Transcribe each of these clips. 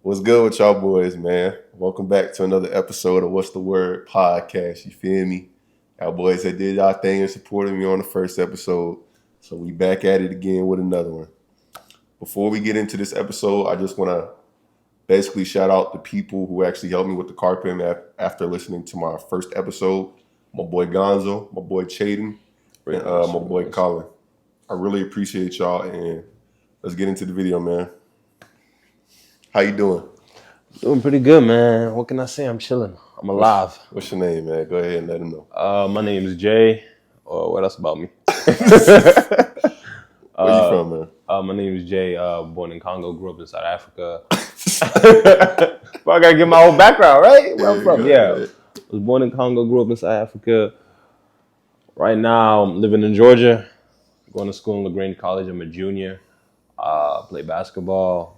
What's good with y'all boys, man? Welcome back to another episode of What's the Word podcast. You feel me? Y'all boys that did y'all thing and supported me on the first episode. So we back at it again with another one. Before we get into this episode, I just want to basically shout out the people who actually helped me with the carpet after listening to my first episode. My boy Gonzo, my boy Chaden, and my boy Colin. I really appreciate y'all, and let's get into the video, man. How you doing? Doing pretty good, man. What can I say? I'm chilling. I'm alive. What's your name, man? Go ahead and let him know. My name is Jay. What else about me? Where you from, man? My name is Jay. Born in Congo, grew up in South Africa. Well, I gotta get my whole background, right? Where I'm from, yeah. Was born in Congo, grew up in South Africa. Right now, I'm living in Georgia. Going to school in LaGrange College. I'm a junior. Play basketball.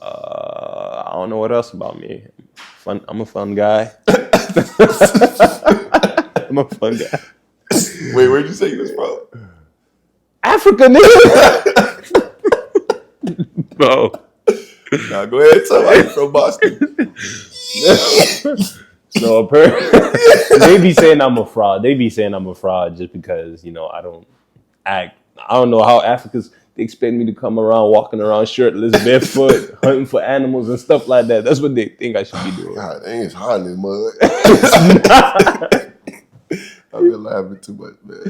I don't know what else about me. I'm a fun guy. I'm a fun guy. Wait, where'd you say you was from? Africa, nigga. Bro. Nah, go ahead and tell me you're from Boston. So they be saying I'm a fraud. They be saying I'm a fraud just because, I don't act. I don't know how Africans... They expect me to come around, walking around shirtless, barefoot, hunting for animals and stuff like that. That's what they think I should be doing. God dang, it's hot in this mud. I've been laughing too much, man.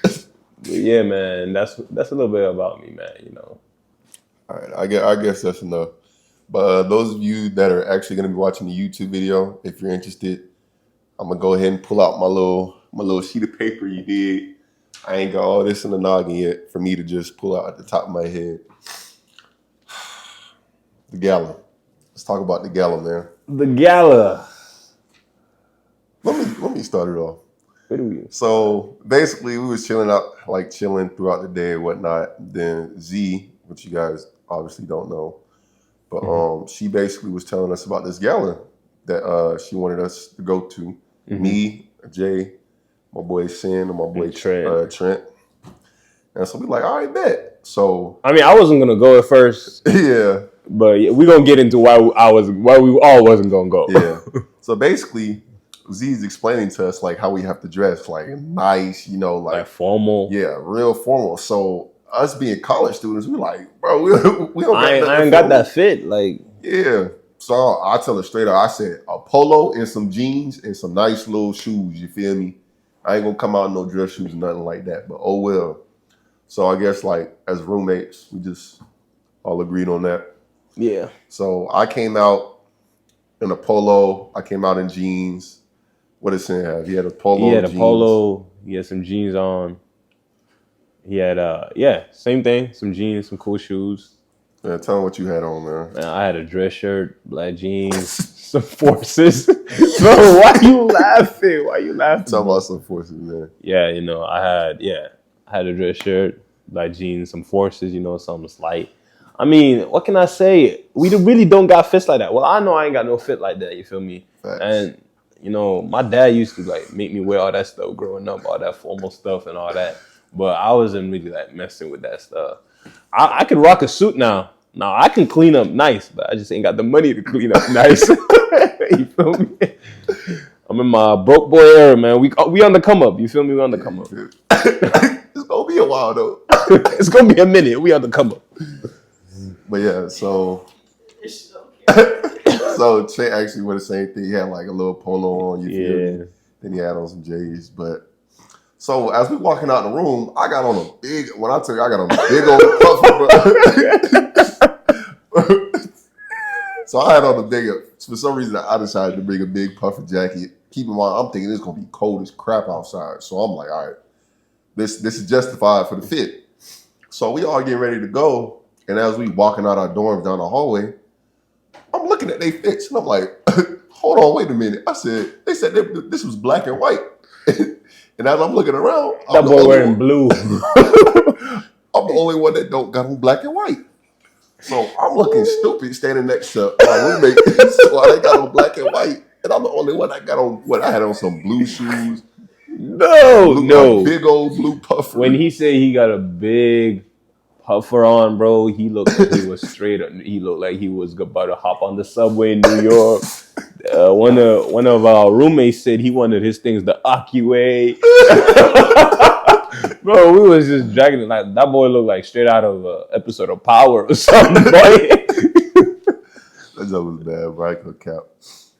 But yeah, man, that's a little bit about me, man. All right, I guess that's enough. But those of you that are actually going to be watching the YouTube video, if you're interested, I'm gonna go ahead and pull out my little sheet of paper you did. I ain't got all this in the noggin yet for me to just pull out at the top of my head. The gala. Let's talk about the gala, man. The gala. Let me start it off. What do we? So basically, we was chilling throughout the day and whatnot. Then Z, which you guys obviously don't know, but she basically was telling us about this gala that she wanted us to go to. Mm-hmm. Me, Jay, my boy Sin, and my boy Trent. And so we like, all right, bet. So I mean, I wasn't gonna go at first. Yeah. But we gonna get into why we all wasn't gonna go. Yeah. So basically, Z's explaining to us like how we have to dress, like nice, like formal. Yeah, real formal. So us being college students, we like, bro, we don't. I ain't got that fit, like. Yeah. So I tell her straight up, I said a polo and some jeans and some nice little shoes. You feel me? I ain't gonna come out in no dress shoes, nothing like that. But oh well. So I guess like as roommates, we just all agreed on that. Yeah. So I came out in a polo. I came out in jeans. What did Sin have? He had a polo. He had a polo. He had some jeans on. He had same thing. Some jeans, some cool shoes. Yeah, tell him what you had on, man. I had a dress shirt, black jeans, some Forces. Bro, why you laughing? Tell about some Forces, man. Yeah, I had a dress shirt, black jeans, some Forces, something slight. I mean, what can I say? We really don't got fits like that. Well, I know I ain't got no fit like that, you feel me? Facts. And, my dad used to make me wear all that stuff growing up, all that formal stuff and all that. But I wasn't really messing with that stuff. I could rock a suit now. Now I can clean up nice, but I just ain't got the money to clean up nice. You feel me? I'm in my broke boy era, man. We on the come up. You feel me? We on the come up. It's gonna be a while though. It's gonna be a minute. We on the come up. But yeah, so Trey actually wore the same thing. He had like a little polo on. You feel me? Then he had on some J's, but. So as we walking out the room, I got on a big. When I tell you, I got on a big old puffer, bro. So I had on a big. For some reason, I decided to bring a big puffer jacket. Keep in mind, I'm thinking it's gonna be cold as crap outside. So I'm like, all right, this is justified for the fit. So we all getting ready to go, and as we walking out our dorms down the hallway, I'm looking at they fits, and I'm like, hold on, wait a minute. I said they said this was black and white. And as I'm looking around, that boy wearing blue. I'm the only one that don't got on black and white. So I'm looking stupid standing next to my roommate. So I got on black and white. And I'm the only one that got on I had on some blue shoes. No. Big old blue puffer. When he said he got a big puffer on, bro. He looked like he was straight. He looked like he was about to hop on the subway in New York. One of our roommates said he wanted his things the Aki way. Bro, we was just dragging it. Like, that boy looked like straight out of an episode of Power or something, boy. That joke was bad, bro. I could cap.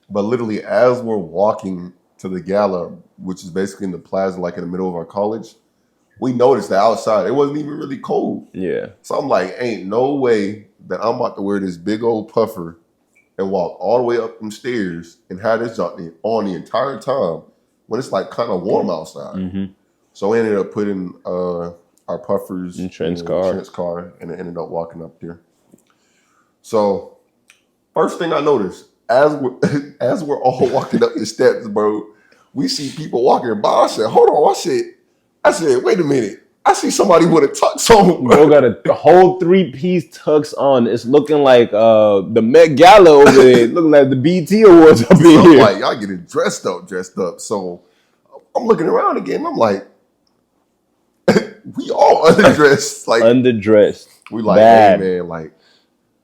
But literally, as we're walking to the gala, which is basically in the plaza, like in the middle of our college, we noticed that outside it wasn't even really cold. Yeah. So I'm like, ain't no way that I'm about to wear this big old puffer and walk all the way up them stairs and have this on the entire time when it's like kind of warm outside. Mm-hmm. So we ended up putting our puffers in Trent's car and ended up walking up there. So first thing I noticed, as we're all walking up the steps, bro, we see people walking by. I said, hold on. I said, wait a minute. I see somebody with a tux on. Bro got a whole 3-piece tux on. It's looking like the Met Gala over there. Looking like the BT Awards up in here. Like, y'all getting dressed up. So I'm looking around again. I'm like, we all underdressed. Like underdressed. We like, bad. Hey man, like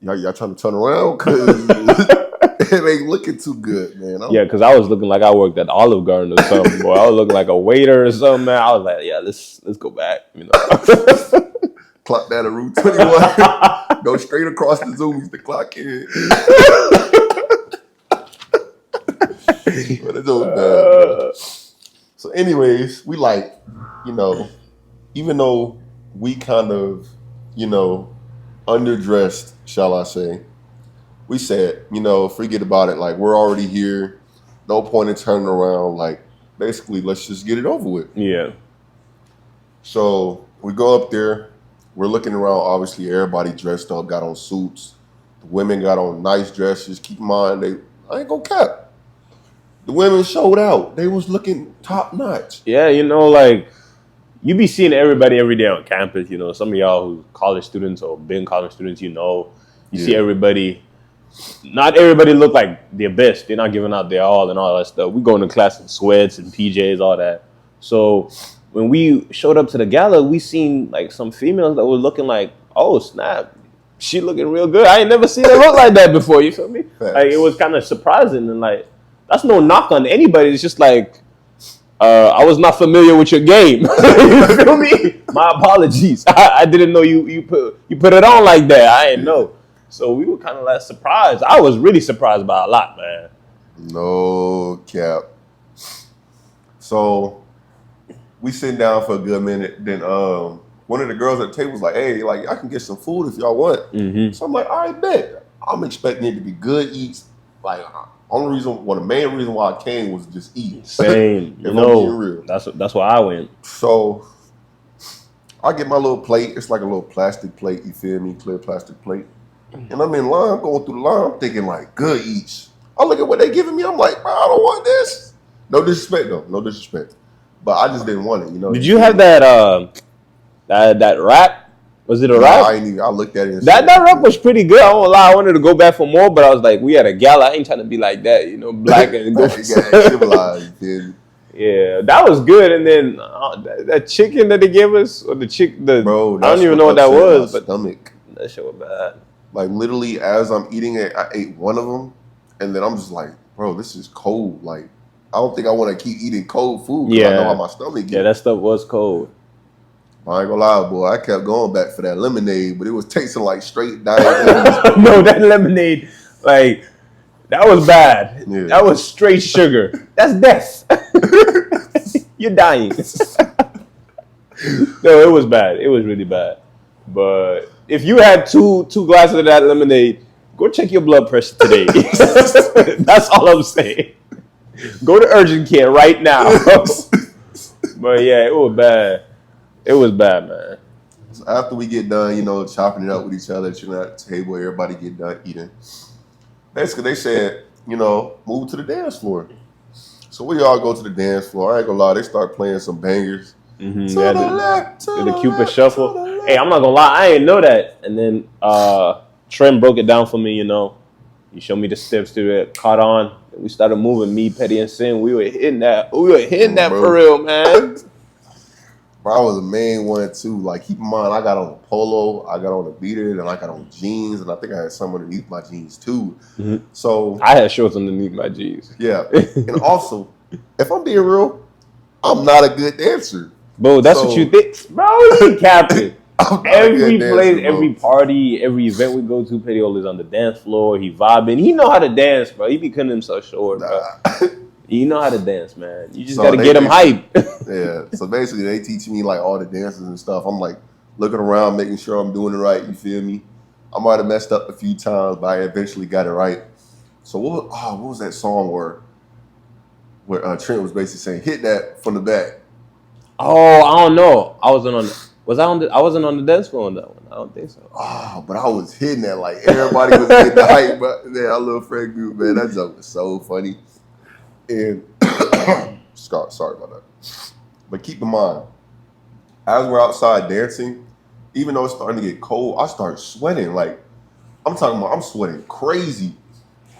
y'all trying to turn around because it ain't looking too good, man. Yeah, because I was looking like I worked at Olive Garden or something, boy. I was looking like a waiter or something, man. I was like, yeah, let's go back. You know, clock that at Route 21. Go straight across the Zoomies to clock in. But it's all bad, man. So, anyways, we like, you know, even though we kind of, you know, underdressed, shall I say, we said, you know, forget about it. Like, we're already here. No point in turning around. Like, basically, let's just get it over with. Yeah. So we go up there. We're looking around. Obviously, everybody dressed up, got on suits. The women got on nice dresses. Keep in mind, I ain't gonna cap. The women showed out. They was looking top notch. Yeah, you know, like, you be seeing everybody every day on campus. You know, some of y'all who college students or been college students, you know, you see everybody. Not everybody look like their best. They're not giving out their all and all that stuff. We go into class in sweats and PJs, all that. So when we showed up to the gala, we seen like some females that were looking like, oh snap, she looking real good. I ain't never seen her look like that before. You feel me? Facts. Like, it was kind of surprising, and like, that's no knock on anybody. It's just like, I was not familiar with your game. You feel me? My apologies. I didn't know you put it on like that. I didn't know. So we were kind of like surprised. I was really surprised by a lot, man. No cap. So we sitting down for a good minute. Then one of the girls at the table was like, hey, like, I can get some food if y'all want. Mm-hmm. So I'm like, all right, bet. I'm expecting it to be good eats. Like, one of the main reason why I came was just eat. Same. You know, that's why I went. So I get my little plate. It's like a little plastic plate, you feel me? Clear plastic plate. And I'm in line, going through the line. I'm thinking, like, good eats. I look at what they giving me. I'm like, bro, I don't want this. No disrespect, though. No disrespect. But I just didn't want it, you know. Did you have that that wrap? Was it a wrap? I looked at it. And that wrap was pretty good. I won't lie. I wanted to go back for more, but I was like, we had a gala. I ain't trying to be like that, you know, black and go. Civilized, dude. Yeah, that was good. And then that chicken that they gave us, or bro, I don't even know what that was, but stomach. That shit was bad. Like, literally, as I'm eating it, I ate one of them, and then I'm just like, bro, this is cold. Like, I don't think I want to keep eating cold food because I know how my stomach gets. Yeah, that stuff was cold. I ain't gonna lie, boy. I kept going back for that lemonade, but it was tasting like straight diet. No, that lemonade, like, that was bad. Yeah. That was straight sugar. That's death. You're dying. No, it was bad. It was really bad. But if you had two glasses of that lemonade, go check your blood pressure today. That's all I'm saying. Go to urgent care right now. But yeah, it was bad. It was bad, man. So after we get done, you know, chopping it up with each other, chilling at the table, everybody get done eating. Basically, they said, you know, move to the dance floor. So we all go to the dance floor. I ain't gonna lie, they start playing some bangers. Mm-hmm. The Cupid Shuffle. Hey, I'm not gonna lie, I didn't know that. And then Trent broke it down for me, you know. He showed me the steps to it, caught on. We started moving, me, Petty, and Sin. We were hitting that bro. for real, man. Bro, I was the main one too. Like, keep in mind, I got on a polo, I got on a beater, and I got on jeans, and I think I had some underneath my jeans too. Mhm. So I had shorts underneath my jeans. yeah, and also, if I'm being real, I'm not a good dancer. Bro, that's what you So think, bro. He capping. I'm not a Every good place, dancer, bro. every party, every event we go to, Petiola's on the dance floor. He vibing. He know how to dance, bro. He be cutting himself short, bro. Nah. You know how to dance, man. You just So gotta get him hype. Yeah. So basically, they teach me like all the dances and stuff. I'm like looking around, making sure I'm doing it right. You feel me? I might have messed up a few times, but I eventually got it right. So what was that song where Trent was basically saying, "Hit that from the back"? Oh, I don't know. I wasn't on. Was I on the? I wasn't on the dance floor on that one. I don't think so. Oh, but I was hitting that like everybody was getting the hype. But man, our little friend group, man, that joke was so funny. And sorry about that. But keep in mind, as we're outside dancing, even though it's starting to get cold, I start sweating. Like I'm talking about, I'm sweating crazy.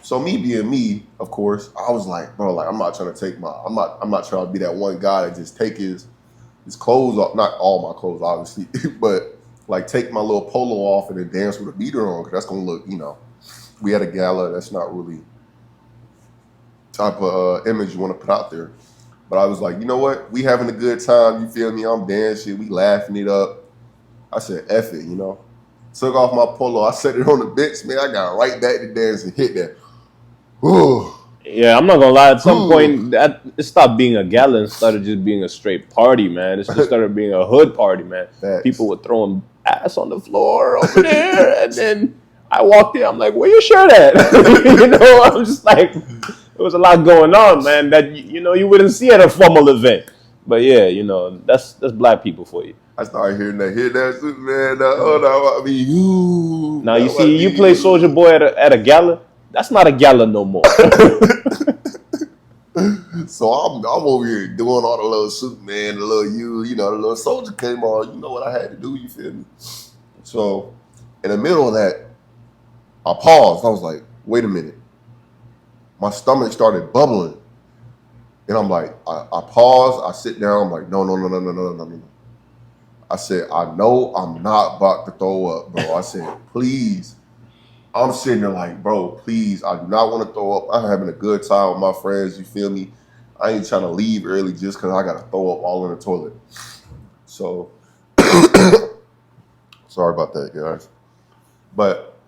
So me being me, of course, I was like, bro, like I'm not trying to take I'm not trying to be that one guy that just take his clothes off, not all my clothes, obviously, but like take my little polo off and then dance with a beater on, because that's gonna look, we had a gala, that's not really type of image you want to put out there. But I was like, you know what? We having a good time. You feel me? I'm dancing. We laughing it up. I said, F it, Took off my polo. I set it on the bench, man. I got right back to dance and hit that. Ooh. Yeah, I'm not gonna lie. At some point, that it stopped being a gala and started just being a straight party, man. It just started being a hood party, man. Facts. People were throwing ass on the floor over there, and then I walked in. I'm like, "Where your shirt at?" I'm just like, there was a lot going on, man. That you wouldn't see at a formal event. But yeah, that's black people for you. I started hearing that man. Oh no, I mean you. Now you see, you play Soldier Boy at a gala. That's not a gala no more. So I'm over here doing all the little Superman, the little the little soldier came on. You know what I had to do, you feel me? So in the middle of that, I paused. I was like, wait a minute. My stomach started bubbling. And I'm like, I paused, I sit down, I'm like, no. I said, I know I'm not about to throw up, bro. I said, please. I'm sitting there like, bro, please, I do not want to throw up. I'm having a good time with my friends, you feel me? I ain't trying to leave early just because I got to throw up all in the toilet. So, sorry about that, guys. But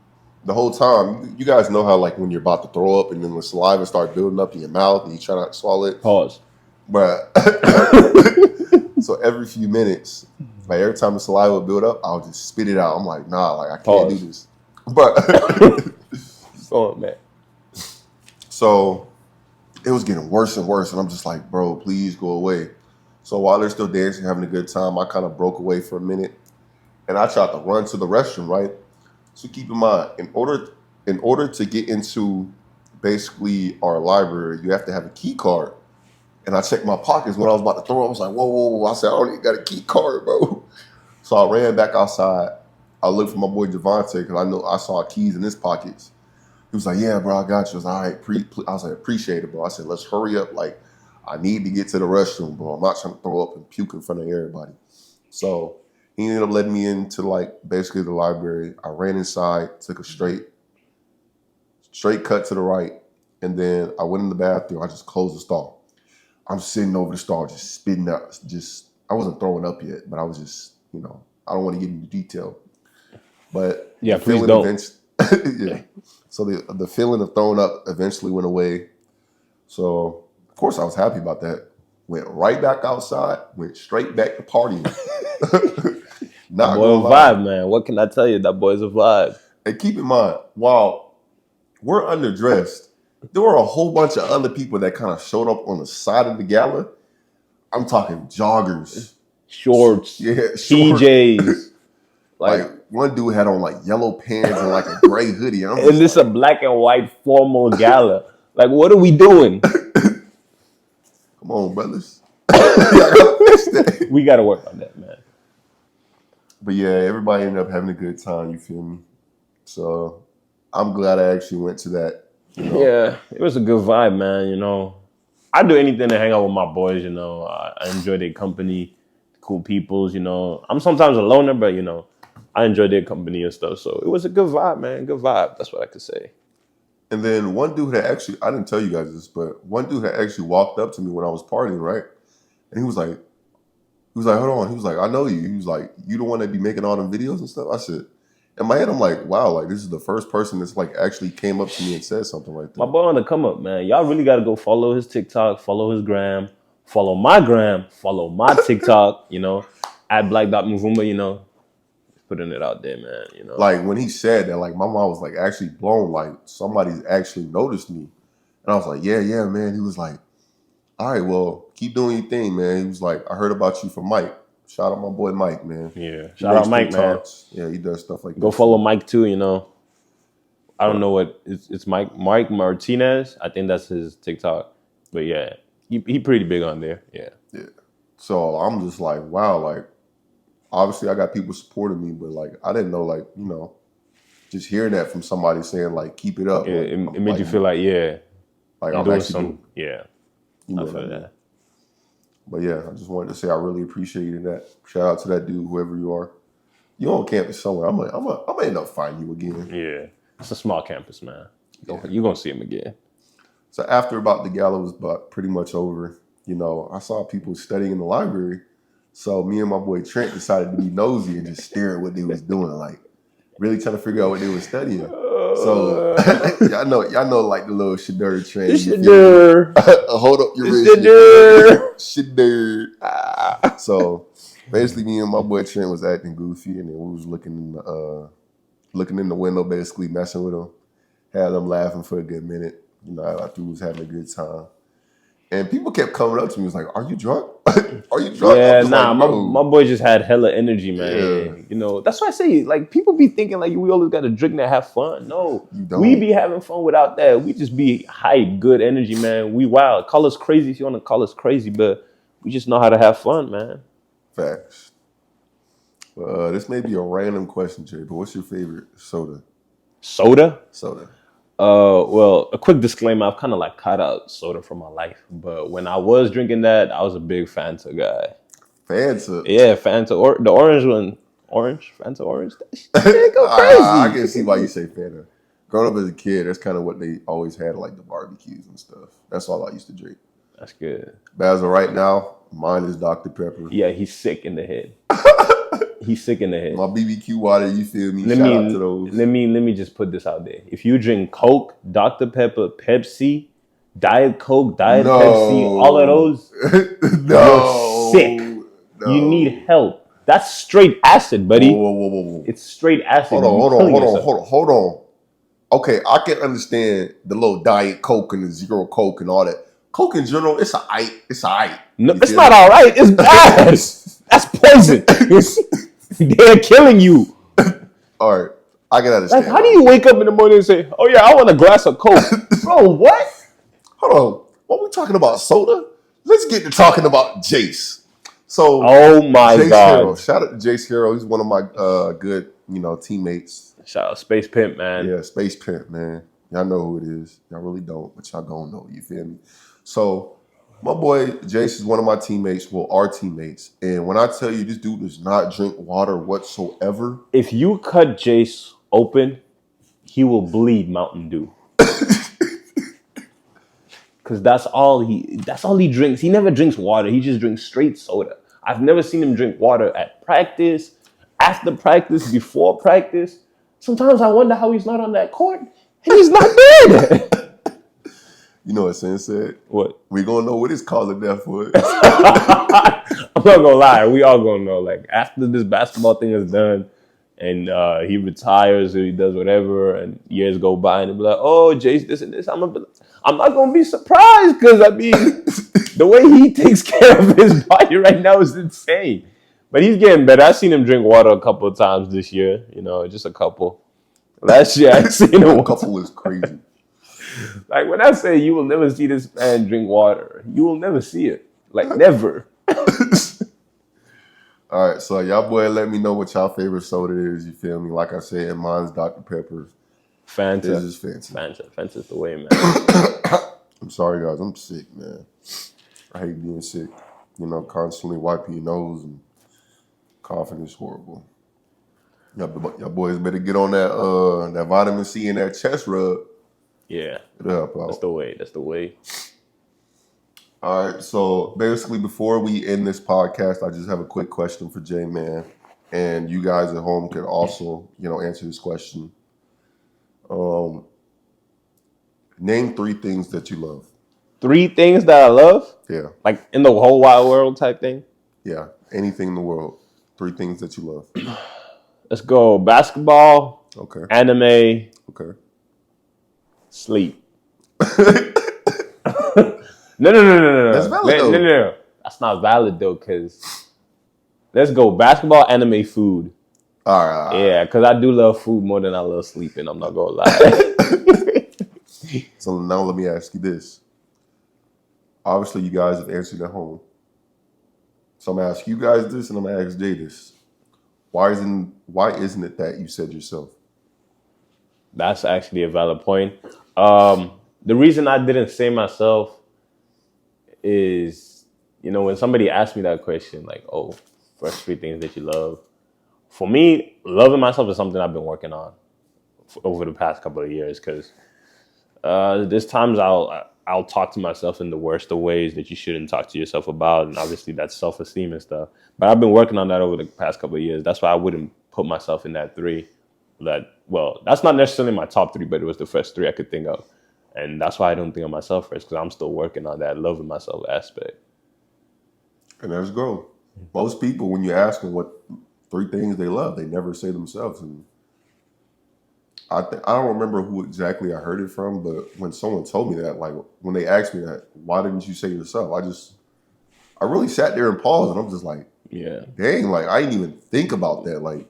the whole time, you guys know how, like, when you're about to throw up and then the saliva start building up in your mouth and you try not to swallow it? Pause. But so every few minutes, like every time the saliva would build up, I'll just spit it out. I'm like, nah, like I can't do this. But oh man. So it was getting worse and worse, and I'm just like, bro, please go away. So while they're still dancing, having a good time, I kind of broke away for a minute, and I tried to run to the restroom, right? So keep in mind, in order to get into basically our library, you have to have a key card. And I checked my pockets when I was about to throw up. I was like, whoa. I said, I don't even got a key card, bro. So I ran back outside. I looked for my boy Javante because I know I saw keys in his pockets. He was like, yeah, bro, I got you. I was like, all right, I was like, appreciate it, bro. I said, let's hurry up. Like, I need to get to the restroom, bro. I'm not trying to throw up and puke in front of everybody. So he ended up letting me into like basically the library. I ran inside, took a straight cut to the right. And then I went in the bathroom. I just closed the stall. I'm sitting over the stall, just spitting out. I wasn't throwing up yet, but I was just, I don't want to get into detail. But yeah, please don't. Yeah. So the feeling of throwing up eventually went away. So of course I was happy about that. Went right back outside. Went straight back to partying. Not boy, a vibe, man. What can I tell you? That boy's a vibe. And keep in mind, while we're underdressed, there were a whole bunch of other people that kind of showed up on the side of the gala. I'm talking joggers, shorts, PJs. Like one dude had on like yellow pants and like a gray hoodie. And this is a black and white formal gala. Like, what are we doing? Come on, brothers. We got to work on that, man. But yeah, everybody ended up having a good time. You feel me? So I'm glad I actually went to that. Yeah, it was a good vibe, man. I do anything to hang out with my boys. I enjoy their company. cool peoples. I'm sometimes a loner, but I enjoy their company and stuff. So it was a good vibe, man. Good vibe. That's what I could say. And then one dude that actually, I didn't tell you guys this, but one dude that actually walked up to me when I was partying, right? And he was like, hold on. He was like, I know you. He was like, you the one that be making all them videos and stuff? I said, in my head, I'm like, wow, like this is the first person that's like actually came up to me and said something like that. My boy on the come up, man. Y'all really got to go follow his TikTok, follow his gram, follow my gram, follow my TikTok, at Black.Muvumba, putting it out there, man. Like when he said that, like my mom was like actually blown, like somebody's actually noticed me. And I was like, yeah, man. He was like, all right, well, keep doing your thing, man. He was like, I heard about you from Mike. Shout out my boy Mike, man. Yeah, shout out Mike, man. Yeah, he does stuff like that. Go follow Mike too, I don't know what it's Mike Martinez. I think that's his TikTok. But yeah, he pretty big on there. Yeah. Yeah. So I'm just like, wow, like obviously I got people supporting me, but like I didn't know, like, just hearing that from somebody saying like keep it up. Yeah, like, it made you feel like like I'm actually doing, yeah. I feel that. But yeah, I just wanted to say I really appreciated that. Shout out to that dude, whoever you are. You on campus somewhere. I'm gonna end up finding you again. Yeah. It's a small campus, man. You're gonna see him again. So after about the gala was pretty much over, I saw people studying in the library. So me and my boy Trent decided to be nosy and just stare at what they was doing, like really trying to figure out what they were studying. So y'all know like the little Shadur trend. Shadur. Hold up your wrist. Shadur. So basically me and my boy Trent was acting goofy, and then we was looking in the window, basically messing with them. Had them laughing for a good minute. I thought we was having a good time. And people kept coming up to me, was like, are you drunk? Are you drunk? Yeah, nah, like, my boy just had hella energy, man. Yeah. That's why I say, like, people be thinking like we always got to drink and have fun. No, we be having fun without that. We just be hype, good energy, man. We wild. Call us crazy if you want to call us crazy, but we just know how to have fun, man. Facts. This may be a random question, Jay, but what's your favorite soda? Soda? Soda. Well, a quick disclaimer, I've kind of like cut out soda from my life. But when I was drinking that, I was a big Fanta guy. Fanta? Yeah, Fanta. Or the orange one. Fanta orange? That shit go crazy. I can see why you say Fanta. Growing up as a kid, that's kind of what they always had, like the barbecues and stuff. That's all I used to drink. That's good. But as of right now, mine is Dr. Pepper. Yeah, he's sick in the head. He's sick in the head. My BBQ water, you feel me? Shout out to those. Let me just put this out there. If you drink Coke, Dr. Pepper, Pepsi, Diet Coke, Pepsi, all of those, you're sick. No. You need help. That's straight acid, buddy. Whoa. It's straight acid. Hold on. Okay, I can understand the little Diet Coke and the Zero Coke and all that. Coke in general, it's aight. No, it's not all right. It's bad. That's poison. They're killing you. All right, I can understand. Like, how do you wake up in the morning and say, "Oh yeah, I want a glass of Coke"? Bro, what? Hold on. What are we talking about? Soda? Let's get to talking about Jace. So, oh my Jace God! Hero. Shout out to Jace Hero. He's one of my good, teammates. Shout out Space Pimp, man. Yeah, Space Pimp, man. Y'all know who it is. Y'all really don't, but y'all gonna know. You feel me? So. My boy Jace is one of my teammates, our teammates. And when I tell you this dude does not drink water whatsoever. If you cut Jace open, he will bleed Mountain Dew. Cause that's all he drinks. He never drinks water. He just drinks straight soda. I've never seen him drink water at practice, after practice, before practice. Sometimes I wonder how he's not on that court. And he's not there. You know what Sin said? What? We gonna know what his call of death was. I'm not gonna lie. We all gonna know. Like, after this basketball thing is done and he retires or he does whatever and years go by and he'll be like, oh, Jace, this and this. I'm not gonna be surprised because, I mean, the way he takes care of his body right now is insane. But he's getting better. I've seen him drink water a couple of times this year. Just a couple. Last year, I've seen him. A couple is crazy. Like, when I say you will never see this man drink water, you will never see it. Like, never. All right, so y'all boy, let me know what y'all favorite soda is. You feel me? Like I said, mine's Dr. Pepper. Fanta. This is Fanta. Fanta's the way, man. I'm sorry, guys. I'm sick, man. I hate being sick. Constantly wiping your nose and Confidence horrible. Y'all boys better get on that vitamin C and that chest rub. Yeah, It'll help out. that's the way. That's the way. All right, so basically, before we end this podcast, I just have a quick question for J Man, and you guys at home can also, answer this question. Name 3 things that you love. 3 things that I love, Yeah, like in the whole wide world type thing. yeah, anything in the world. 3 things that you love. Let's go basketball, Okay, anime, okay. sleep. No. That's valid, though. No. That's not valid though, because let's go basketball, anime, food. All right. Yeah, because I do love food more than I love sleeping. I'm not gonna lie. So now let me ask you this. Obviously, you guys have answered at home. So I'm gonna ask you guys this, and I'm gonna ask Jay this. Why isn't it that you said yourself? That's actually a valid point. The reason I didn't say myself is, when somebody asked me that question, like, oh, first 3 things that you love. For me, loving myself is something I've been working on over the past couple of years, because there's times I'll talk to myself in the worst of ways that you shouldn't talk to yourself about, and obviously that's self-esteem and stuff. But I've been working on that over the past couple of years. That's why I wouldn't put myself in that 3. That's not necessarily my top 3, but it was the first 3 I could think of. And that's why I don't think of myself first, because I'm still working on that loving myself aspect. And there's go. Most people, when you ask them what 3 things they love, they never say themselves. And I don't remember who exactly I heard it from, but when someone told me that, like when they asked me that, why didn't you say yourself? I really sat there and paused, and I'm just like, Yeah. dang, like I didn't even think about that. Like,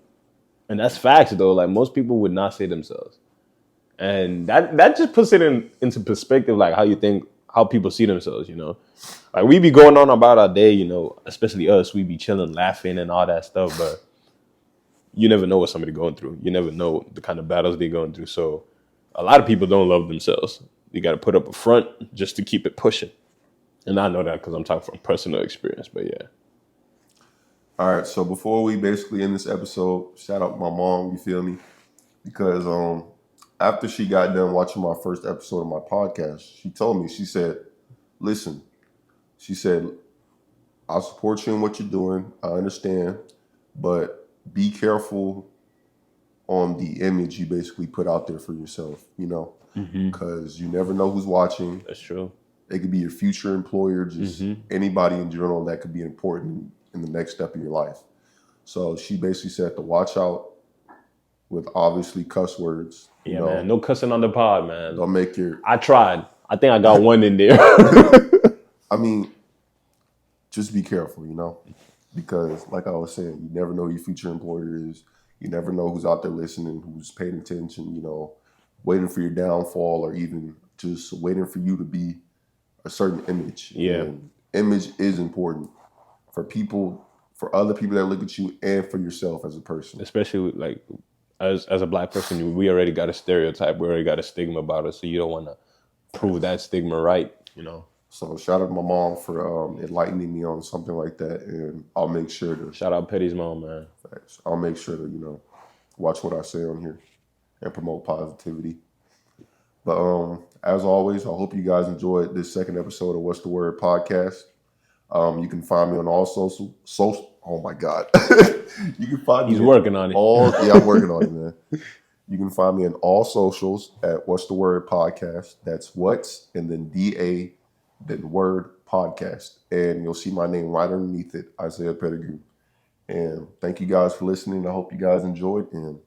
And that's facts though. Like most people would not say themselves. And that just puts it into perspective, like how people see themselves, Like we be going on about our day, especially us, we be chilling, laughing and all that stuff, but you never know what somebody going through. You never know the kind of battles they're going through. So a lot of people don't love themselves. You got to put up a front just to keep it pushing. And I know that because I'm talking from personal experience, but yeah. all right, so before we basically end this episode, shout out my mom, you feel me? Because after she got done watching my first episode of my podcast, she told me, she said, listen, she said, I support you in what you're doing. I understand, but be careful on the image you basically put out there for yourself, because you never know who's watching. That's true. It could be your future employer, just anybody in general that could be important in the next step of your life. So she basically said to watch out with obviously cuss words. Yeah, man. No cussing on the pod, man. Don't make your... I tried. I think I got one in there. I mean, just be careful, because like I was saying, you never know who your future employer is. You never know who's out there listening, who's paying attention, waiting for your downfall, or even just waiting for you to be a certain image. Yeah. And image is important for people, for other people that look at you, and for yourself as a person. Especially like as a Black person, we already got a stereotype. We already got a stigma about us. So you don't want to prove that stigma right, So shout out to my mom for enlightening me on something like that, and I'll make sure to... Shout out Petty's mom, man. I'll make sure to, watch what I say on here and promote positivity. But as always, I hope you guys enjoyed this second episode of What's the Word podcast. You can find me on all social. Oh my God, you can find me. He's working on it. I'm working on it, man. You can find me on all socials at What's the Word podcast. That's what's and then DA, then Word podcast, and you'll see my name right underneath it, Isaiah Pettigrew. And thank you guys for listening. I hope you guys enjoyed, and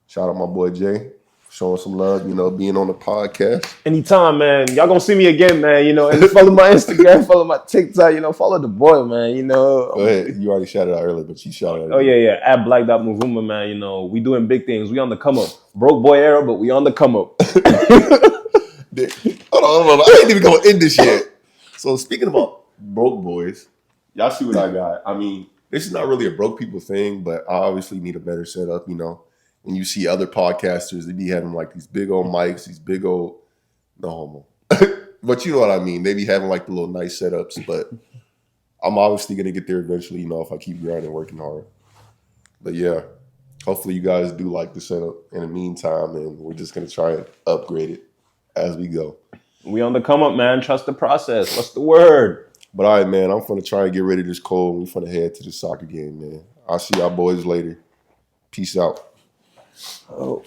shout out my boy Jay. Showing some love, being on the podcast. Anytime, man. Y'all gonna see me again, man. And follow my Instagram, follow my TikTok, follow the boy, man. Go ahead. You already shouted out earlier, but she shouted out. Oh, yeah. At Black.Muvuma, man. We doing big things. We on the come up. Broke boy era, but we on the come up. Hold on. I ain't even gonna end this yet. So speaking about broke boys, y'all see what I got. I mean, this is not really a broke people thing, but I obviously need a better setup, When you see other podcasters, they be having like these big old mics, these big old, no homo. But you know what I mean. They be having like the little nice setups, but I'm obviously going to get there eventually, if I keep grinding, working hard. But yeah, hopefully you guys do like the setup in the meantime, and we're just gonna try and upgrade it as we go. We on the come up, man. Trust the process. What's the word? But all right, man, I'm gonna try and get rid of this cold. We're gonna head to the soccer game, man. I'll see y'all boys later. Peace out. Oh.